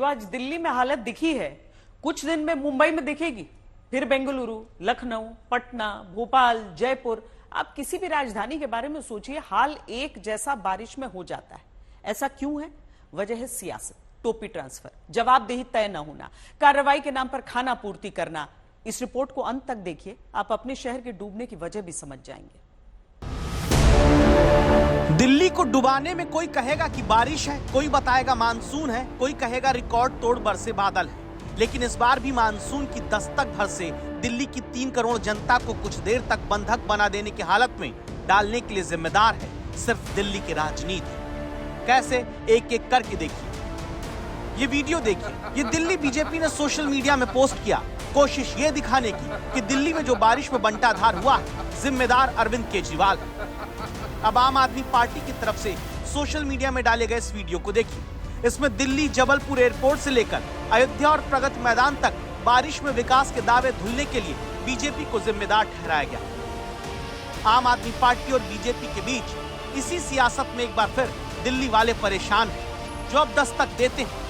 आज दिल्ली में हालत दिखी है, कुछ दिन में मुंबई में दिखेगी, फिर बेंगलुरु, लखनऊ, पटना, भोपाल, जयपुर। आप किसी भी राजधानी के बारे में सोचिए, हाल एक जैसा बारिश में हो जाता है। ऐसा क्यों है? वजह है सियासत, टोपी ट्रांसफर, जवाबदेही तय न होना, कार्रवाई के नाम पर खाना पूर्ति करना। इस रिपोर्ट को अंत तक देखिए, आप अपने शहर के डूबने की वजह भी समझ जाएंगे। दिल्ली को डुबाने में कोई कहेगा कि बारिश है, कोई बताएगा मानसून है, कोई कहेगा रिकॉर्ड तोड़ बरसे बादल है। लेकिन इस बार भी मानसून की दस्तक भर से दिल्ली की 3 करोड़ जनता को कुछ देर तक बंधक बना देने की हालत में डालने के लिए जिम्मेदार है सिर्फ दिल्ली की राजनीति। कैसे? एक एक करके देखिए। ये वीडियो देखिए, ये दिल्ली बीजेपी ने सोशल मीडिया में पोस्ट किया। कोशिश ये दिखाने की कि दिल्ली में जो बारिश में बंटाधार हुआ है, जिम्मेदार अरविंद केजरीवाल। अब आम आदमी पार्टी की तरफ से सोशल मीडिया में डाले गए इस वीडियो को देखिए। इसमें दिल्ली जबलपुर एयरपोर्ट से लेकर अयोध्या और प्रगति मैदान तक बारिश में विकास के दावे धुलने के लिए बीजेपी को जिम्मेदार ठहराया गया। आम आदमी पार्टी और बीजेपी के बीच इसी सियासत में एक बार फिर दिल्ली वाले परेशान हैं, जो अब दस्तक देते हैं।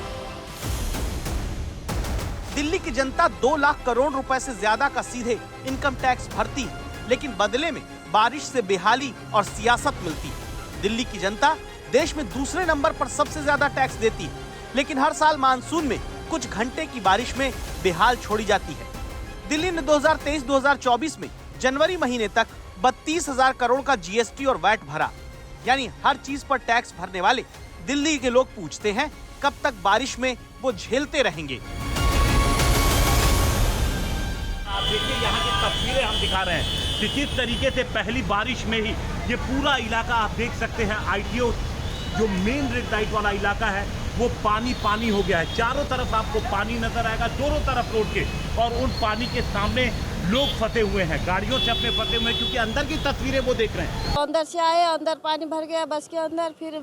दिल्ली की जनता 2 लाख करोड़ रुपए से ज्यादा का सीधे इनकम टैक्स भरती है, लेकिन बदले में बारिश से बेहाली और सियासत मिलती है। दिल्ली की जनता देश में दूसरे नंबर पर सबसे ज्यादा टैक्स देती है, लेकिन हर साल मानसून में कुछ घंटे की बारिश में बेहाल छोड़ी जाती है। दिल्ली ने 2023-2024 में जनवरी महीने तक 32,000 करोड़ का जीएसटी और वैट भरा। यानी हर चीज पर टैक्स भरने वाले दिल्ली के लोग पूछते हैं, कब तक बारिश में वो झेलते रहेंगे। आप देखिए, यहाँ की तस्वीरें हम दिखा रहे हैं कि किस तरीके से पहली बारिश में ही ये पूरा इलाका आप देख सकते हैं। आईटीओ जो मेन रेड लाइट वाला इलाका है वो पानी पानी हो गया है। चारों तरफ आपको पानी नजर आएगा, दोनों तरफ रोड के, और उन पानी के सामने लोग फंसे हुए हैं, गाड़ियों से अपने फंसे हुए हैं, क्योंकि अंदर की तस्वीरें वो देख रहे हैं। अंदर से आए, अंदर पानी भर गया बस के अंदर, फिर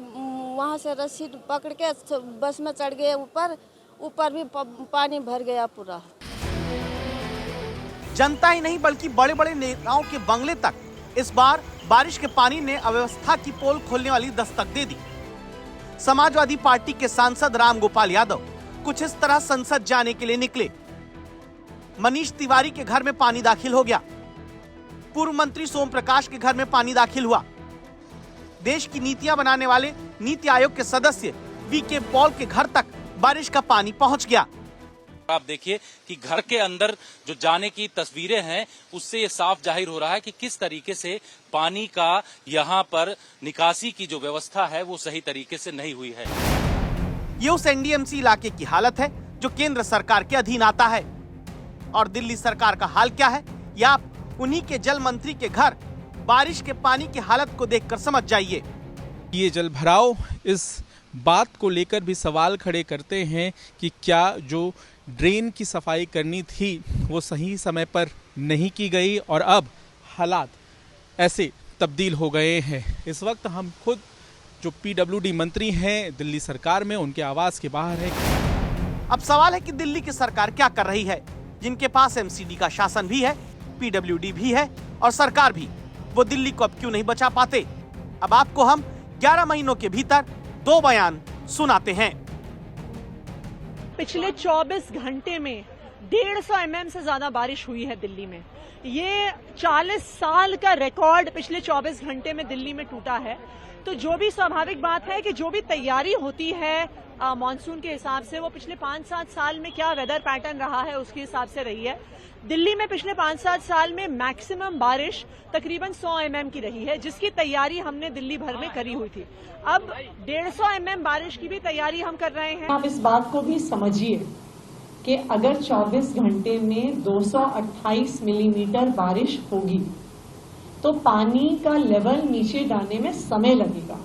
वहाँ से रस्सी पकड़ के बस में चढ़ गए ऊपर भी पानी भर गया पूरा। जनता ही नहीं बल्कि बड़े बड़े नेताओं के बंगले तक इस बार बारिश के पानी ने अव्यवस्था की पोल खोलने वाली दस्तक दे दी। समाजवादी पार्टी के सांसद रामगोपाल यादव कुछ इस तरह संसद जाने के लिए निकले। मनीष तिवारी के घर में पानी दाखिल हो गया। पूर्व मंत्री सोम प्रकाश के घर में पानी दाखिल हुआ। देश की नीतियां बनाने वाले नीति आयोग के सदस्य वीके पॉल के घर तक बारिश का पानी पहुंच गया। आप देखिए कि घर के अंदर जो जाने की तस्वीरें हैं, उससे ये साफ जाहिर हो रहा है कि किस तरीके से पानी का यहाँ पर निकासी की जो व्यवस्था है वो सही तरीके से नहीं हुई है। ये उस एनडीएमसी इलाके की हालत है जो केंद्र सरकार के अधीन आता है। और दिल्ली सरकार का हाल क्या है, या आप उन्हीं के जल मंत्री के घर बारिश के पानी की हालत को देखकर समझ जाइए। ये जल भराव इस बात को लेकर भी सवाल खड़े करते हैं कि क्या जो ड्रेन की सफाई करनी थी वो सही समय पर नहीं की गई और अब हालात ऐसे तब्दील हो गए हैं। इस वक्त हम खुद जो पीडब्ल्यूडी मंत्री हैं दिल्ली सरकार में, उनके आवास के बाहर हैं। अब सवाल है कि दिल्ली की सरकार क्या कर रही है, जिनके पास एमसीडी का शासन भी है, पीडब्ल्यूडी भी है और सरकार भी। वो दिल्ली को अब क्यों नहीं बचा पाते? अब आपको हम 11 महीनों के भीतर 2 बयान सुनाते हैं। पिछले 24 घंटे में 150 mm से ज्यादा बारिश हुई है दिल्ली में। ये 40 साल का रिकॉर्ड पिछले 24 घंटे में दिल्ली में टूटा है। तो जो भी स्वाभाविक बात है कि जो भी तैयारी होती है मॉनसून के हिसाब से, वो पिछले 5-7 साल में क्या वेदर पैटर्न रहा है उसके हिसाब से रही है। दिल्ली में पिछले 5-7 साल में मैक्सिमम बारिश तकरीबन 100 mm की रही है, जिसकी तैयारी हमने दिल्ली भर में करी हुई थी। अब 150 mm बारिश की भी तैयारी हम कर रहे हैं। आप इस बात को भी समझिए कि अगर 24 घंटे में 228 मिलीमीटर बारिश होगी तो पानी का लेवल नीचे जाने में समय लगेगा।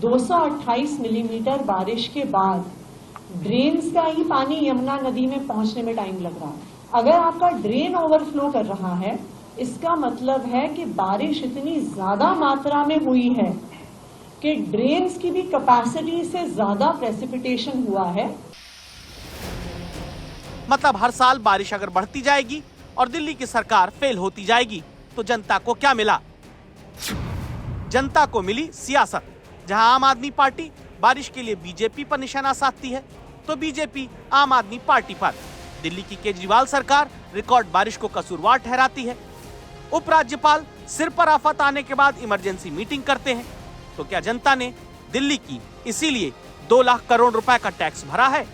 228 मिलीमीटर बारिश के बाद ड्रेन्स का ही पानी यमुना नदी में पहुंचने में टाइम लग रहा है। अगर आपका ड्रेन ओवरफ्लो कर रहा है, इसका मतलब है कि बारिश इतनी ज्यादा मात्रा में हुई है कि ड्रेन्स की भी कैपेसिटी से ज्यादा प्रेसिपिटेशन हुआ है। मतलब हर साल बारिश अगर बढ़ती जाएगी और दिल्ली की सरकार फेल होती जाएगी तो जनता को क्या मिला? जनता को मिली सियासत, जहां आम आदमी पार्टी बारिश के लिए बीजेपी पर निशाना साधती है, तो बीजेपी आम आदमी पार्टी पर। दिल्ली की केजरीवाल सरकार रिकॉर्ड बारिश को कसूरवार ठहराती है। उपराज्यपाल सिर पर आफत आने के बाद इमरजेंसी मीटिंग करते हैं। तो क्या जनता ने दिल्ली की इसीलिए 2 लाख करोड़ रुपए का टैक्स भरा है?